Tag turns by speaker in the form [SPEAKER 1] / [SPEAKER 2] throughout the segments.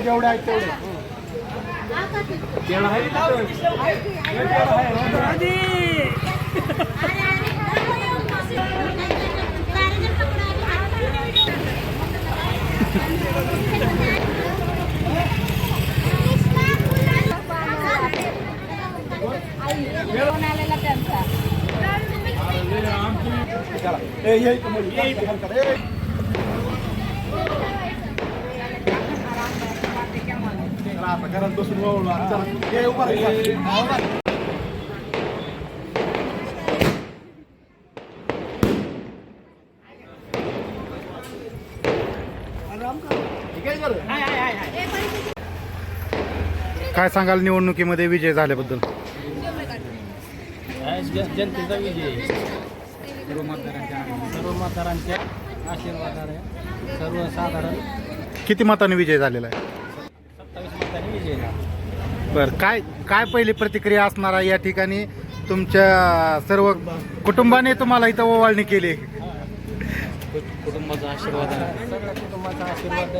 [SPEAKER 1] जेवढे आहेत तेवढे घरात बसून काय सांगाल निवडणुकीमध्ये विजय झाल्याबद्दल?
[SPEAKER 2] जनतेचा विजय सर्व मतदारांच्या आशीर्वादाने सर्वसाधारण
[SPEAKER 1] किती मतांनी विजय झालेला आहे?
[SPEAKER 2] 27 मतांनी विजय झाला.
[SPEAKER 1] बरं, काय पहिली प्रतिक्रिया असणार आहे या ठिकाणी? तुमच्या सर्व कुटुंबाने तुम्हाला इथं ओवाळणी केली?
[SPEAKER 2] कुटुंबाचा आशीर्वाद सगळ्या कुटुंबाचा आशीर्वाद.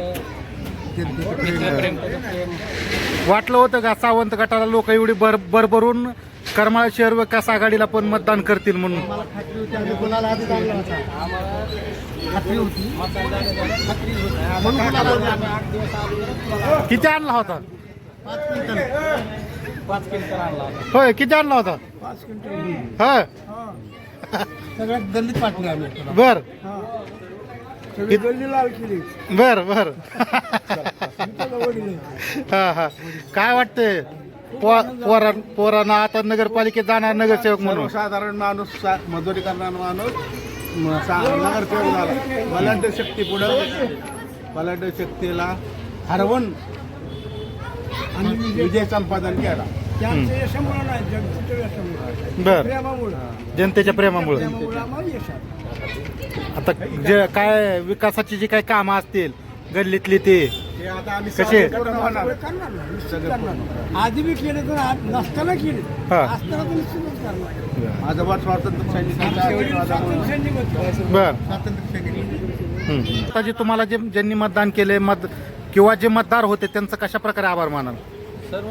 [SPEAKER 1] वाटलं होतं का सावंत गटाला लोक एवढी भरभरून करमाळ शहर विकास आघाडीला पण मतदान करतील म्हणून? किती आणला होता?
[SPEAKER 2] 5 क्विंटल आणला होता.
[SPEAKER 1] होय, किती आणला होता?
[SPEAKER 3] 5 क्विंटल.
[SPEAKER 1] होय,
[SPEAKER 3] सगळ्यात गल्लीत पाठवले आम्ही.
[SPEAKER 1] बर
[SPEAKER 3] गल्ली लाल केली.
[SPEAKER 1] बर बर. हा हा, काय वाटतंय पोरांना आता नगरपालिकेत जाणार नगरसेवक म्हणून?
[SPEAKER 3] साधारण माणूस मजुरी करणारा माणूस नगरसेवक झाला. बलाढ्य शक्ती पुढे बलाढ्य शक्तीला हरवून आणि विजय संपादन केला.
[SPEAKER 1] बर, जनतेच्या प्रेमामुळे. आता जे काय विकासाची जी काही कामं असतील गल्लीतली ते कसे
[SPEAKER 3] आधी बी केले तर नसताना केले,
[SPEAKER 1] हा.
[SPEAKER 3] असताना तर निश्चितच करणार. माझं वाट स्वातंत्र्य सैनिक.
[SPEAKER 1] बर. आता जे तुम्हाला ज्यांनी मतदान केले किंवा जे मतदार होते त्यांचं कशा प्रकारे आभार मानाल?
[SPEAKER 2] सर्व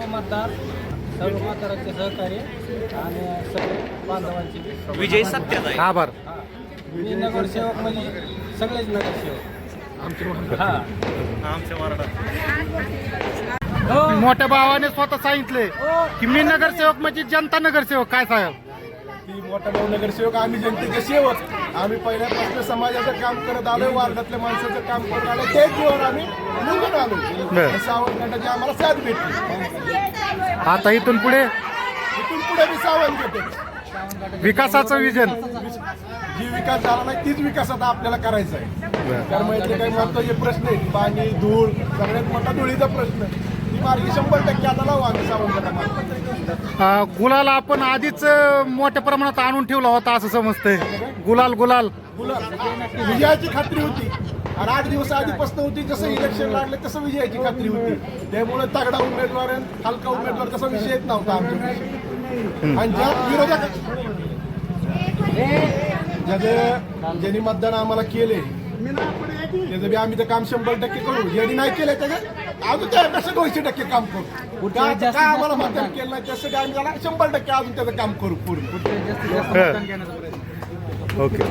[SPEAKER 2] मतदारांचे सहकार्य आणि सर्व बांधवांचे
[SPEAKER 4] विजय सत्याचा आहे.
[SPEAKER 1] आभार.
[SPEAKER 2] मी नगरसेवक म्हणजे सगळेच नगरसेवक.
[SPEAKER 4] आमच्या वार्डात
[SPEAKER 1] मोठ्या भावाने स्वतः सांगितले की मी नगरसेवक म्हणजे जनता नगरसेवक. काय साहेब?
[SPEAKER 3] ती मोठा भाऊ नगरसेवक, आम्ही जनतेचे सेवक. आम्ही पहिल्यापासून समाजाचं काम करत आलोय, वार्डातल्या माणसाचं काम करत आलोय. तेच जीवन आम्ही निवडून आलो. सावंत गटाची आम्हाला साथ भेटली.
[SPEAKER 1] आता इथून पुढे
[SPEAKER 3] मी सावंत घेतो.
[SPEAKER 1] विकासाचं विजन
[SPEAKER 3] जी विकास झाला नाही तीच विकास आता आपल्याला करायचा आहे. कारण इथले काही महत्वाचे प्रश्न आहेत, पाणी, धूळ, सगळ्यात मोठा धुळीचा प्रश्न. ती मार्गी 100% आता लावू आम्ही सावंत गटाला.
[SPEAKER 1] गुलाल आपण आधीच मोठ्या प्रमाणात आणून ठेवला होता असं समजतंय. गुलाल
[SPEAKER 3] विजयाची खात्री होती आणि 8 दिवस आधीपासून होती. जसं इलेक्शन लागले तसं विजयाची खात्री होती. त्यामुळे तगडा उमेदवार हलका उमेदवार तसा विषय येत नव्हता आमच्या. आणि ज्या विरोधक ज्यांनी मतदान आम्हाला केले त्याचं बी आम्ही तर काम 100% करू. ज्यांनी नाही केलं त्याचं अजून त्यापेक्षा 200% काम करू. काय आम्हाला मतदान केलं नाही त्यासाठी आम्ही त्याला 100% अजून त्याचं काम करू पूर्ण.
[SPEAKER 1] ओके.